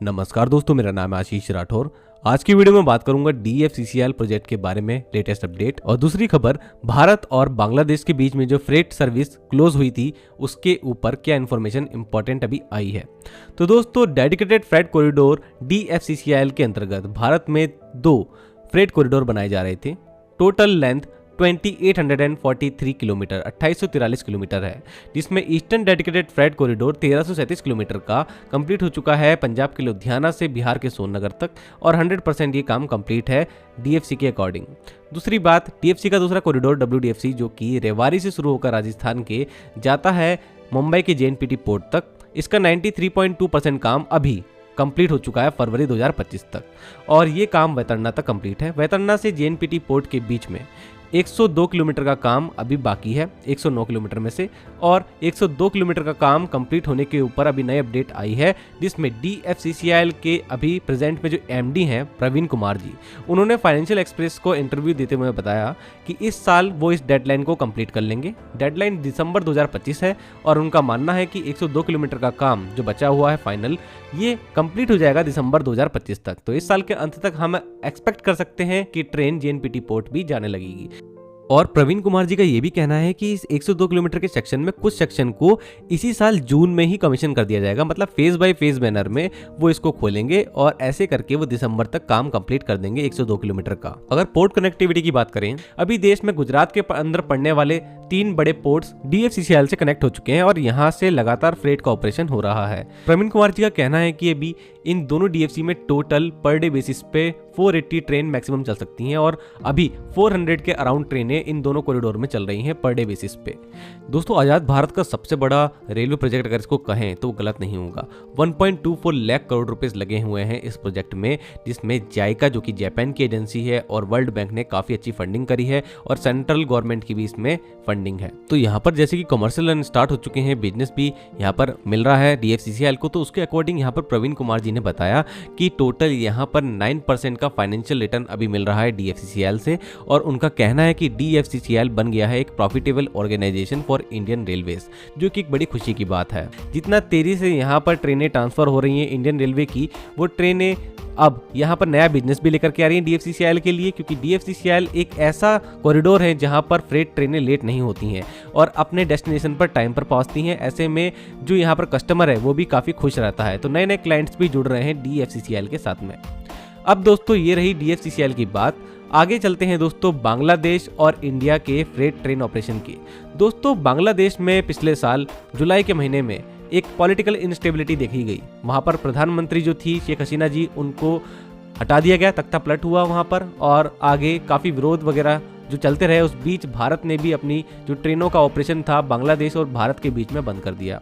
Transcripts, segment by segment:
नमस्कार दोस्तों, मेरा नाम है आशीष राठौर। आज की वीडियो में बात करूंगा DFCCIL प्रोजेक्ट के बारे में, लेटेस्ट अपडेट। और दूसरी खबर, भारत और बांग्लादेश के बीच में जो फ्रेट सर्विस क्लोज हुई थी उसके ऊपर क्या इन्फॉर्मेशन इंपॉर्टेंट अभी आई है। तो दोस्तों, डेडिकेटेड फ्रेट कॉरिडोर DFCCIL के अंतर्गत भारत में 2 फ्रेट कॉरिडोर बनाए जा रहे थे। टोटल लेंथ 2843 किलोमीटर 2843 किलोमीटर है, जिसमें eastern dedicated freight corridor 1337 kilometre का कंप्लीट हो चुका है पंजाब के लुधियाना से बिहार के सोननगर तक, और 100% ये काम कंप्लीट है DFC के अकॉर्डिंग। दूसरी बात, DFC का दूसरा कॉरिडोर WDFC जो कि रेवाड़ी से शुरू होकर राजस्थान के जाता है मुंबई के JNPT पोर्ट तक, इसका 93.2% काम अभी कंप्लीट हो चुका है फरवरी 2025 तक, और ये काम वैतरना तक कंप्लीट है। वैतरना से JNPT पोर्ट के बीच में 102 किलोमीटर का काम अभी बाकी है 109 किलोमीटर में से, और 102 किलोमीटर का काम कंप्लीट होने के ऊपर अभी नई अपडेट आई है, जिसमें DFCCIL के अभी प्रेजेंट में जो MD हैं प्रवीण कुमार जी, उन्होंने फाइनेंशियल एक्सप्रेस को इंटरव्यू देते हुए बताया कि इस साल वो इस डेडलाइन को कंप्लीट कर लेंगे। डेडलाइन दिसंबर 2025 है, और उनका मानना है कि 102 किलोमीटर का काम जो बचा हुआ है फाइनल, ये कंप्लीट हो जाएगा दिसंबर 2025 तक। तो इस साल के अंत तक हम एक्सपेक्ट कर सकते हैं कि ट्रेन JNPT पोर्ट भी जाने लगेगी। और प्रवीण कुमार जी का ये भी कहना है कि इस 102 किलोमीटर के सेक्शन में कुछ सेक्शन को इसी साल जून में ही कमीशन कर दिया जाएगा, मतलब फेज बाय फेज मैनर में वो इसको खोलेंगे, और ऐसे करके वो दिसंबर तक काम कंप्लीट कर देंगे 102 किलोमीटर का। अगर पोर्ट कनेक्टिविटी की बात करें, अभी देश में गुजरात के अंदर पड़ने वाले 3 बड़े पोर्ट्स DFCCIL से कनेक्ट हो चुके हैं, और यहाँ से लगातार फ्रेट का ऑपरेशन हो रहा है। प्रवीण कुमार जी का कहना है कि अभी इन दोनों DFC में टोटल पर डे बेसिस पे 480 ट्रेन मैक्सिमम चल सकती हैं, और अभी 400 के अराउंड ट्रेनें इन दोनों कॉरिडोर में चल रही हैं पर डे बेसिस पे। दोस्तों, आजाद भारत का सबसे बड़ा रेलवे प्रोजेक्ट अगर इसको कहें तो गलत नहीं होगा। 1.24 लाख करोड़ रुपए लगे हुए हैं इस प्रोजेक्ट में, जिसमें जाइका जो कि जापान की एजेंसी है और वर्ल्ड बैंक ने काफी अच्छी फंडिंग करी है, और सेंट्रल गवर्नमेंट की भी इसमें फंडिंग है। तो यहाँ पर जैसे कि कमर्शियल रन स्टार्ट हो चुके हैं, बिजनेस भी यहाँ पर मिल रहा है DFCCIL को, तो उसके अकॉर्डिंग यहाँ पर प्रवीण कुमार जी ने बताया कि टोटल यहाँ पर 9% का फाइनेंशियल रिटर्न अभी मिल रहा है DFCCIL से, और उनका कहना है कि DFCCIL बन गया है एक profitable organization for Indian Railways, जो कि एक बड़ी खुशी की बात है। जितना तेजी से यहाँ पर ट्रेनें ट्रांसफर हो रही हैं इंडियन रेलवे की, वो ट्रेनें अब यहाँ पर नया बिजनेस भी लेकर के आ रही है DFCCIL के लिए, क्योंकि DFCCIL एक ऐसा कॉरिडोर है जहाँ पर फ्रेट ट्रेनें लेट नहीं होती हैं और अपने डेस्टिनेशन पर टाइम पर पहुँचती हैं। ऐसे में जो यहाँ पर कस्टमर है वो भी काफ़ी खुश रहता है, तो नए नए क्लाइंट्स भी जुड़ रहे हैं DFCCIL के साथ में। अब दोस्तों, ये रही DFCCIL की बात। आगे चलते हैं दोस्तों बांग्लादेश और इंडिया के फ्रेट ट्रेन ऑपरेशन की। दोस्तों, बांग्लादेश में पिछले साल जुलाई के महीने में एक पॉलिटिकल इंस्टेबिलिटी देखी गई। वहाँ पर प्रधानमंत्री जो थी शेख हसीना जी, उनको हटा दिया गया, तख्ता पलट हुआ वहाँ पर, और आगे काफ़ी विरोध वगैरह जो चलते रहे। उस बीच भारत ने भी अपनी जो ट्रेनों का ऑपरेशन था बांग्लादेश और भारत के बीच में बंद कर दिया।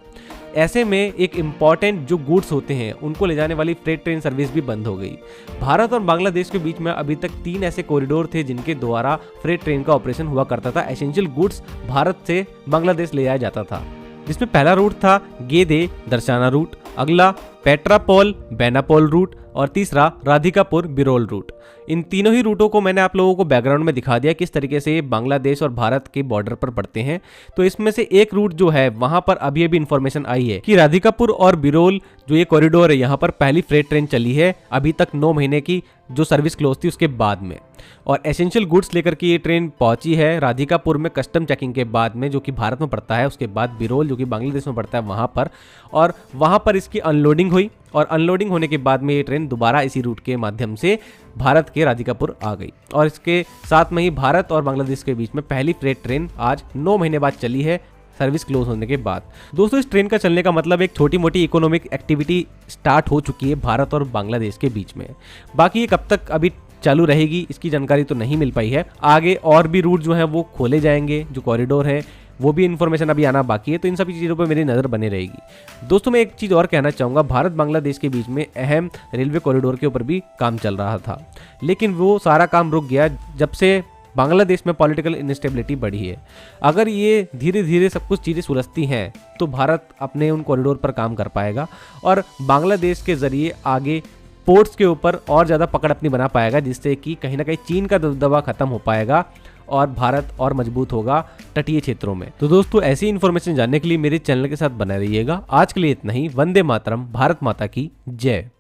ऐसे में एक इम्पॉर्टेंट जो गुड्स होते हैं उनको ले जाने वाली फ्रेट ट्रेन सर्विस भी बंद हो गई। भारत और बांग्लादेश के बीच में अभी तक 3 ऐसे कॉरिडोर थे जिनके द्वारा फ्रेट ट्रेन का ऑपरेशन हुआ करता था। एसेंशियल गुड्स भारत से बांग्लादेश ले जाया जाता था, जिसमें पहला रूट था गेदे दर्शाना रूट, अगला पेट्रापोल बेनापोल रूट, और तीसरा राधिकापुर बिरोल रूट। इन तीनों ही रूटों को मैंने आप लोगों को बैकग्राउंड में दिखा दिया किस तरीके से बांग्लादेश और भारत के बॉर्डर पर पड़ते हैं। तो इसमें से एक रूट जो है वहां पर अभी इन्फॉर्मेशन आई है कि राधिकापुर और बिरोल जो ये कॉरिडोर है, यहाँ पर पहली फ्रेट ट्रेन चली है अभी तक 9 महीने की जो सर्विस क्लोज थी उसके बाद में, और एसेंशियल गुड्स लेकर के ये ट्रेन पहुंची है राधिकापुर में कस्टम चेकिंग के बाद में, जो कि भारत में पड़ता है, उसके बाद बिरोल जो कि बांग्लादेश में पड़ता है वहां पर, और वहां पर इसकी अनलोडिंग हुई, और अनलोडिंग होने के बाद में ये ट्रेन दोबारा इसी रूट के माध्यम से भारत के राधिकापुर आ गई, और इसके साथ में ही भारत और बांग्लादेश के बीच में पहली फ्रेट ट्रेन आज 9 महीने बाद चली है सर्विस क्लोज होने के बाद। दोस्तों, इस ट्रेन का चलने का मतलब एक छोटी मोटी इकोनॉमिक एक्टिविटी स्टार्ट हो चुकी है भारत और बांग्लादेश के बीच में। बाकी ये कब तक अभी चालू रहेगी इसकी जानकारी तो नहीं मिल पाई है। आगे और भी रूट जो है वो खोले जाएंगे, जो कॉरिडोर है वो भी इन्फॉर्मेशन अभी आना बाकी है, तो इन सभी चीज़ों पर मेरी नज़र बनी रहेगी। दोस्तों, मैं एक चीज़ और कहना चाहूँगा, भारत बांग्लादेश के बीच में अहम रेलवे कॉरिडोर के ऊपर भी काम चल रहा था, लेकिन वो सारा काम रुक गया जब से बांग्लादेश में पॉलिटिकल इंस्टेबिलिटी बढ़ी है। अगर ये धीरे धीरे सब कुछ चीज़ें सुलझती हैं तो भारत अपने उन कॉरिडोर पर काम कर पाएगा, और बांग्लादेश के ज़रिए आगे पोर्ट्स के ऊपर और ज़्यादा पकड़ अपनी बना पाएगा, जिससे कि कहीं ना कहीं चीन का दबदबा खत्म हो पाएगा और भारत और मजबूत होगा तटीय क्षेत्रों में। तो दोस्तों, ऐसी इन्फॉर्मेशन जानने के लिए मेरे चैनल के साथ बने रहिएगा। आज के लिए इतना ही। वंदे मातरम। भारत माता की जय।